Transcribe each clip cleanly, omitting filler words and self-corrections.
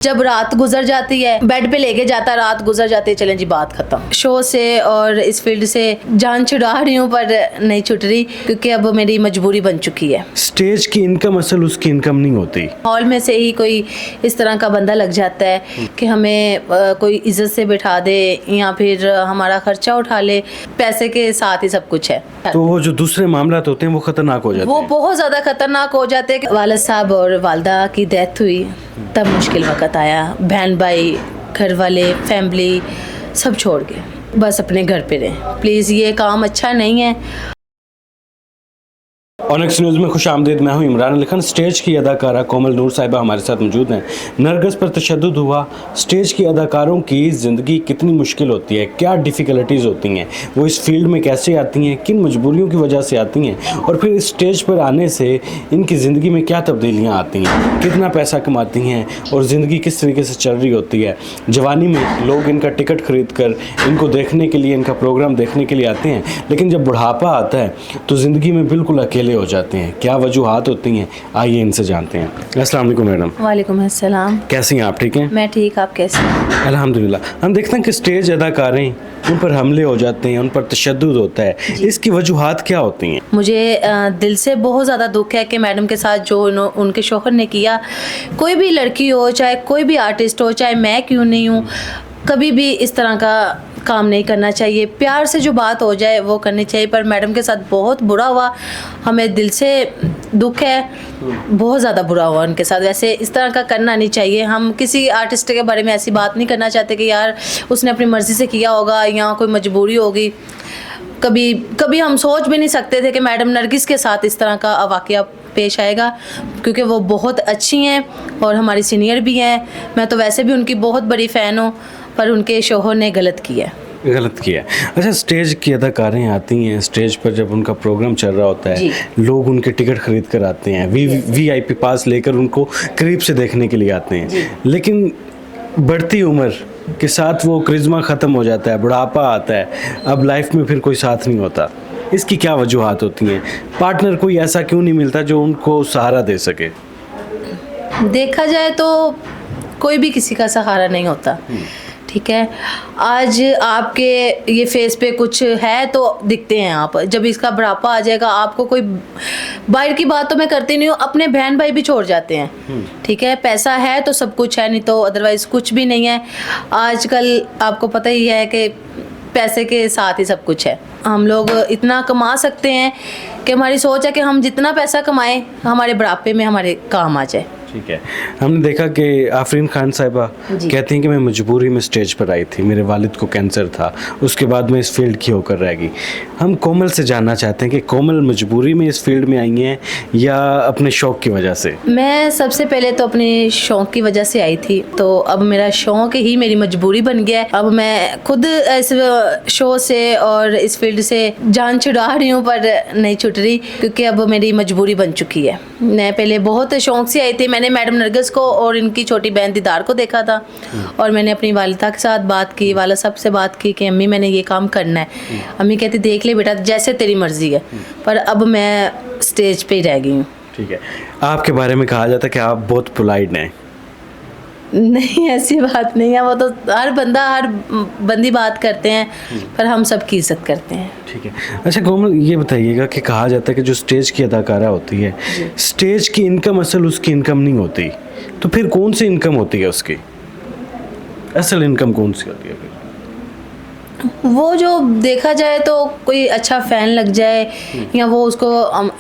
जब रात गुजर जाती है, बेड पे लेके जाता, रात गुजर जाती है, चलें जी बात खत्म। शो से और इस फील्ड से जान छुड़ा रही हूँ पर नहीं छुट रही, क्योंकि अब मेरी मजबूरी बन चुकी है। स्टेज की इनकम असल उसकी इनकम नहीं होती। हॉल में से ही कोई इस तरह का बंदा लग जाता है कि हमें कोई इज्जत से बिठा दे या फिर हमारा खर्चा उठा ले, पैसे के साथ ही सब कुछ है। तो वो जो दूसरे मामला होते हैं वो खतरनाक हो जाते वो हैं। बहुत ज़्यादा खतरनाक हो जाते हैं। वालिद साहब और वालदा की डेथ हुई तब मुश्किल वक्त आया। बहन भाई, घर वाले, फैमिली सब छोड़ के बस अपने घर पे रहे। प्लीज़ ये काम अच्छा नहीं है। ऑनेक्स न्यूज़ में खुश आमदीद। मैं हूं इमरान अली खान। स्टेज की अदाकारा कोमल नूर साहिबा हमारे साथ मौजूद हैं। नरगिस पर तशद्दुद हुआ। स्टेज की अदाकारों की ज़िंदगी कितनी मुश्किल होती है, क्या डिफ़िकल्टीज़ होती हैं, वो इस फील्ड में कैसे आती हैं, किन मजबूरियों की वजह से आती हैं, और फिर इस स्टेज पर आने से इनकी ज़िंदगी में क्या तब्दीलियाँ आती हैं, कितना पैसा कमाती हैं और ज़िंदगी किस तरीके से चल रही होती है। जवानी में लोग इनका टिकट खरीद कर इनको देखने के लिए, इनका प्रोग्राम देखने के लिए आते हैं, लेकिन जब बुढ़ापा आता है तो ज़िंदगी में बिल्कुल अकेले हो जाते हैं। क्या वजूहात होती हैं, आइए इनसे जानते हैं। अस्सलाम वालेकुम मैडम। वालेकुम अस्सलाम। कैसी हैं आप? ठीक हैं? मैं ठीक, आप कैसे हैं? अल्हम्दुलिल्लाह। हम देखते हैं कि स्टेज अदाकारें, उन पर हमले हो जाते हैं, उन पर तशद्दुद होता है। इसकी वजूहात क्या होती हैं? मुझे दिल से बहुत ज़्यादा दुख है कि मैडम के साथ जो उनके शौहर ने किया, कोई भी लड़की हो, चाहे कोई भी आर्टिस्ट हो, चाहे मैं क्यों नहीं हूँ, कभी भी इस तरह का काम नहीं करना चाहिए। प्यार से जो बात हो जाए वो करनी चाहिए, पर मैडम के साथ बहुत बुरा हुआ। हमें दिल से दुख है, बहुत ज़्यादा बुरा हुआ उनके साथ। वैसे इस तरह का करना नहीं चाहिए। हम किसी आर्टिस्ट के बारे में ऐसी बात नहीं करना चाहते कि यार उसने अपनी मर्ज़ी से किया होगा या कोई मजबूरी होगी। कभी कभी हम सोच भी नहीं सकते थे कि मैडम नरगिस के साथ इस तरह का वाक़या पेश आएगा, क्योंकि वो बहुत अच्छी हैं और हमारी सीनियर भी हैं। मैं तो वैसे भी उनकी बहुत बड़ी फ़ैन हूँ, पर उनके शौहर ने गलत किया। अच्छा, स्टेज की अदाकारें आती हैं, स्टेज पर जब उनका प्रोग्राम चल रहा होता है, लोग उनके टिकट खरीद कर आते हैं, VIP पास लेकर उनको करीब से देखने के लिए आते हैं, लेकिन बढ़ती उम्र के साथ वो करिश्मा ख़त्म हो जाता है, बुढ़ापा आता है, अब लाइफ में फिर कोई साथ नहीं होता। इसकी क्या वजूहात होती हैं? पार्टनर कोई ऐसा क्यों नहीं मिलता जो उनको सहारा दे सके? देखा जाए तो कोई भी किसी का सहारा नहीं होता, ठीक है। आज आपके ये फेस पे कुछ है तो दिखते हैं आप, जब इसका बुढ़ापा आ जाएगा आपको कोई, बाहर की बात तो मैं करती नहीं हूँ, अपने बहन भाई भी छोड़ जाते हैं, ठीक है। पैसा है तो सब कुछ है, नहीं तो अदरवाइज़ कुछ भी नहीं है। आजकल आपको पता ही है कि पैसे के साथ ही सब कुछ है। हम लोग इतना कमा सकते हैं कि हमारी सोच है कि हम जितना पैसा कमाएं हमारे बुढ़ापे में हमारे काम आ जाए। ठीक है। हमने देखा कि आफरीन खान साहिबा कहती हैं कि मैं मजबूरी में स्टेज पर आई थी, मेरे वालिद को कैंसर था, उसके बाद मैं इस फील्ड की होकर रह गई। हम कोमल से जानना चाहते हैं कि कोमल मजबूरी में इस फील्ड में आई हैं या अपने शौक़ की वजह से? मैं सबसे पहले तो अपने शौक़ की वजह से आई थी, तो अब मेरा शौक़ ही मेरी मजबूरी बन गया है। अब मैं खुद इस शो से और इस फील्ड से जान छुड़ा रही हूँ पर नहीं छुट रही, क्योंकि अब मेरी मजबूरी बन चुकी है। मैं पहले बहुत शौक़ से आई थी। मैंने मैडम नरगिस को और इनकी छोटी बहन दीदार को देखा था और मैंने अपनी वालिदा के साथ बात की, वाला साहब से बात की कि अम्मी मैंने ये काम करना है। अम्मी कहती देख ले बेटा, जैसे तेरी मर्जी है। पर अब मैं स्टेज पे ही रह गई हूँ। ठीक है। आपके बारे में कहा जाता है कि आप बहुत पोलाइट हैं। नहीं, ऐसी बात नहीं है। वो तो हर बंदी बात करते हैं, पर हम सबकी इज्जत करते हैं। ठीक है। अच्छा कोमल, ये बताइएगा कि कहा जाता है कि जो स्टेज की अदाकारा होती है, स्टेज की इनकम असल उसकी इनकम नहीं होती, तो फिर कौन सी इनकम होती है उसकी? असल इनकम कौन सी होती है फिर? वो जो देखा जाए तो कोई अच्छा फ़ैन लग जाए या वो उसको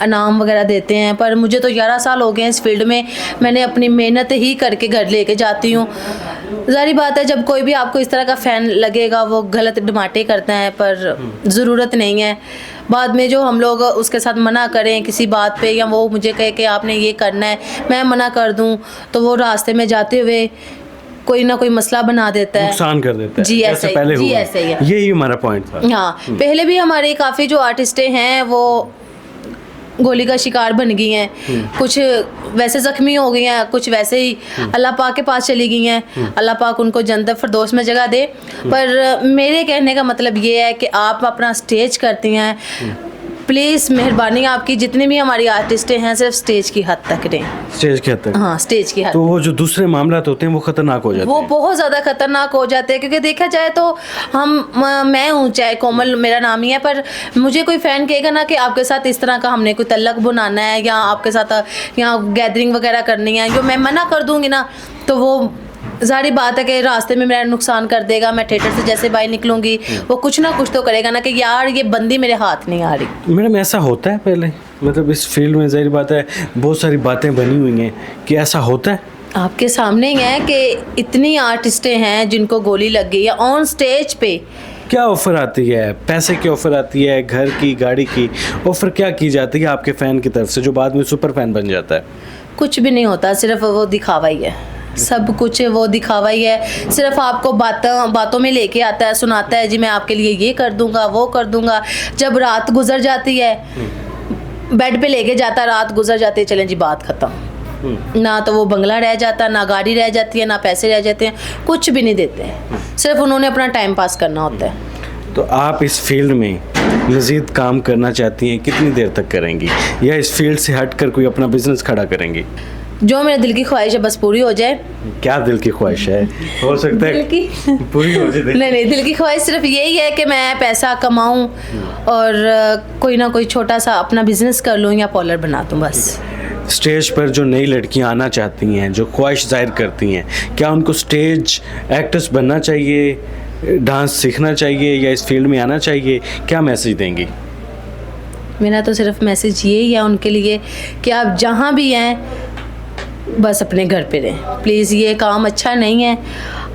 इनाम वगैरह देते हैं, पर मुझे तो 11 साल हो गए हैं इस फील्ड में। मैंने अपनी मेहनत ही करके घर लेके जाती हूँ। ज़ाहिर बात है जब कोई भी आपको इस तरह का फ़ैन लगेगा वो गलत डिमांडें करता है, पर ज़रूरत नहीं है। बाद में जो हम लोग उसके साथ मना करें किसी बात पे, या वो मुझे कहे कि आपने ये करना है, मैं मना कर दूँ, तो वो रास्ते में जाते हुए कोई ना कोई मसला बना देता है, नुकसान कर देता है। जी ऐसे ही, जी ऐसे ही है। यही हमारा पॉइंट था। हाँ, पहले भी हमारे काफ़ी जो आर्टिस्टें हैं वो गोली का शिकार बन गई हैं, कुछ वैसे ज़ख्मी हो गई हैं, कुछ वैसे ही अल्लाह पाक के पास चली गई हैं। अल्लाह पाक उनको जन्नत फिरदौस में जगह दे। पर मेरे कहने का मतलब ये है कि आप अपना स्टेज करती हैं, प्लीज़ मेहरबानी आपकी, जितने भी हमारी आर्टिस्टें हैं सिर्फ स्टेज की हद तक रहें। स्टेज के हद तक। हाँ, स्टेज की हद। तो वो जो दूसरे मामला होते हैं वो खतरनाक हो जाते वो हैं। बहुत ज़्यादा खतरनाक हो जाते हैं, क्योंकि देखा जाए तो मैं हूँ, चाहे कोमल मेरा नाम ही है, पर मुझे कोई फ़ैन कहेगा ना कि आपके साथ इस तरह का हमने कोई तल्लक बनाना है या आपके साथ यहाँ गैदरिंग वगैरह करनी है, जो मैं मना कर दूँगी ना, तो वो ज़ाहिर बात है कि रास्ते में मेरा नुकसान कर देगा। मैं थिएटर से जैसे बाहर निकलूँगी वो कुछ ना कुछ तो करेगा ना कि यार ये बंदी मेरे हाथ नहीं आ रही। मैडम ऐसा होता है पहले, मतलब इस फील्ड में ज़ाहिर बात है बहुत सारी बातें बनी हुई हैं कि ऐसा होता है? आपके सामने ही है कि इतनी आर्टिस्टें हैं जिनको गोली लग गई है ऑन स्टेज पे। क्या ऑफ़र आती है? पैसे की ऑफ़र आती है, घर की, गाड़ी की ऑफ़र क्या की जाती है आपके फ़ैन की तरफ से जो बाद में सुपर फ़ैन बन जाता है? कुछ भी नहीं होता, सिर्फ वो दिखावा ही है, सब कुछ वो दिखावा ही है। सिर्फ आपको बातों में लेके आता है, सुनाता है जी मैं आपके लिए ये कर दूंगा, वो कर दूंगा। जब रात गुजर जाती है, बेड पे लेके जाता, रात गुजर जाती है, चलें जी बात ख़त्म। ना तो वो बंगला रह जाता, ना गाड़ी रह जाती है, ना पैसे रह जाते हैं, कुछ भी नहीं देते हैं। सिर्फ उन्होंने अपना टाइम पास करना होता है। तो आप इस फील्ड में मज़ीद काम करना चाहती हैं, कितनी देर तक करेंगी, या इस फील्ड से हटकर कोई अपना बिजनेस खड़ा करेंगी? जो मेरे दिल की ख्वाहिश है बस पूरी हो जाए। क्या दिल की ख्वाहिश है? हो सकता है दिल की पूरी हो जाए। नहीं, दिल की ख्वाहिश सिर्फ यही है कि मैं पैसा कमाऊं और कोई ना कोई छोटा सा अपना बिजनेस कर लूं या पार्लर बना दूं बस। स्टेज पर जो नई लड़कियां आना चाहती हैं, जो ख्वाहिश जाहिर करती हैं, क्या उनको स्टेज एक्ट्रेस बनना चाहिए, डांस सीखना चाहिए, या इस फील्ड में आना चाहिए? क्या मैसेज देंगी? मेरा तो सिर्फ मैसेज यही है उनके लिए कि आप जहाँ भी हैं बस अपने घर पे रहें प्लीज़। ये काम अच्छा नहीं है।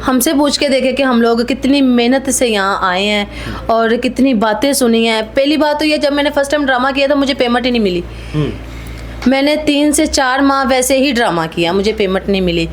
हमसे पूछ के देखें कि हम लोग कितनी मेहनत से यहाँ आए हैं और कितनी बातें सुनी हैं। पहली बात तो ये, जब मैंने फर्स्ट टाइम ड्रामा किया था मुझे पेमेंट ही नहीं मिली। मैंने 3 से 4 माह वैसे ही ड्रामा किया, मुझे पेमेंट नहीं मिली।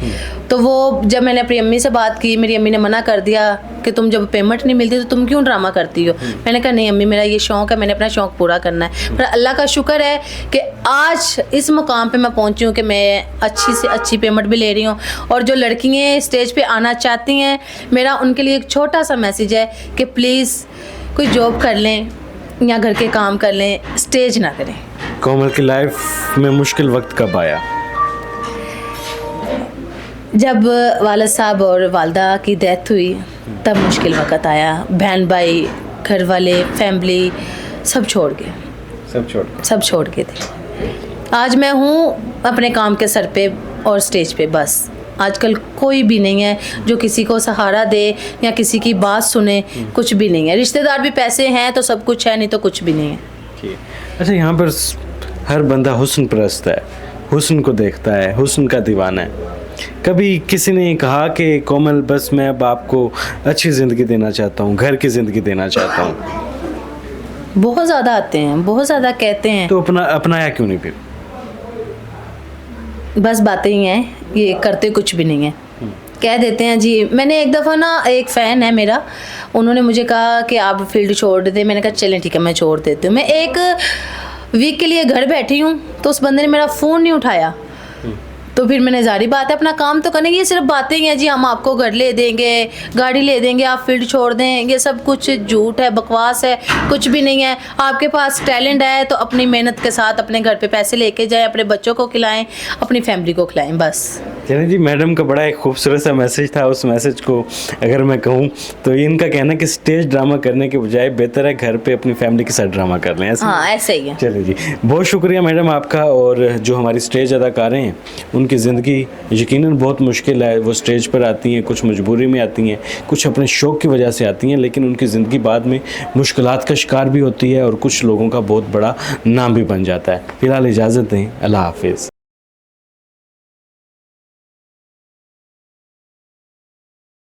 तो वो जब मैंने अपनी अम्मी से बात की, मेरी अम्मी ने मना कर दिया कि तुम जब पेमेंट नहीं मिलती तो तुम क्यों ड्रामा करती हो। मैंने कहा नहीं अम्मी, मेरा ये शौक़ है, मैंने अपना शौक़ पूरा करना है। पर अल्लाह का शुक्र है कि आज इस मुकाम पे मैं पहुंची हूँ कि मैं अच्छी से अच्छी पेमेंट भी ले रही हूँ। और जो लड़कियाँ स्टेज पे आना चाहती हैं, मेरा उनके लिए एक छोटा सा मैसेज है कि प्लीज़ कोई जॉब कर लें या घर के काम कर लें, स्टेज ना करें। कोमल की लाइफ में मुश्किल वक्त कब आया? जब वालिद साहब और वालदा की डेथ हुई तब मुश्किल वक्त आया। बहन भाई, घर वाले, फैमिली सब छोड़ गए, सब छोड़ के थे। आज मैं हूँ अपने काम के सर पे और स्टेज पे बस। आजकल कोई भी नहीं है जो किसी को सहारा दे या किसी की बात सुने, कुछ भी नहीं है। रिश्तेदार भी पैसे हैं तो सब कुछ है, नहीं तो कुछ भी नहीं है। अच्छा, यहाँ पर हर बंदा हुस्न परस्त है, हुस्न को देखता है, हुस्न का दीवाना है। कभी किसी ने कहा कि कोमल बस मैं अब आपको अच्छी ज़िंदगी देना चाहता हूँ, घर की ज़िंदगी देना चाहता हूँ? बहुत ज़्यादा आते हैं, बहुत ज़्यादा कहते हैं। तो अपनाया क्यों नहीं फिर? बस बातें ही हैं, ये करते कुछ भी नहीं है। कह देते हैं जी। मैंने एक दफ़ा ना, एक फ़ैन है मेरा, उन्होंने मुझे कहा कि आप फील्ड छोड़ दे। मैंने कहा चलें ठीक है मैं छोड़ देती हूँ। मैं 1 वीक के लिए घर बैठी हूँ तो उस बंदे ने मेरा फ़ोन नहीं उठाया। तो फिर मैंने जारी बात है अपना काम तो करने की, ये सिर्फ बातें ही हैं जी हम आपको घर ले देंगे, गाड़ी ले देंगे, आप फील्ड छोड़ दें, ये सब कुछ झूठ है, बकवास है, कुछ भी नहीं है। आपके पास टैलेंट है तो अपनी मेहनत के साथ अपने घर पे पैसे लेके जाएं, अपने बच्चों को खिलाएं, अपनी फैमिली को खिलाएं बस। चलिए जी, मैडम का बड़ा एक खूबसूरत सा मैसेज था। उस मैसेज को अगर मैं कहूँ तो इनका कहना कि स्टेज ड्रामा करने के बजाय बेहतर है घर पे अपनी फैमिली के साथ ड्रामा कर लें। हाँ ऐसे ही है। चलिए जी, बहुत शुक्रिया मैडम आपका। और जो हमारी स्टेज अदाकारें हैं उनकी ज़िंदगी यकीनन बहुत मुश्किल है। वो स्टेज पर आती हैं, कुछ मजबूरी में आती हैं, कुछ अपने शौक़ की वजह से आती हैं, लेकिन उनकी ज़िंदगी बाद में मुश्किलात का शिकार भी होती है और कुछ लोगों का बहुत बड़ा नाम भी बन जाता है। फ़िलहाल इजाज़त दें, अल्लाह हाफिज़।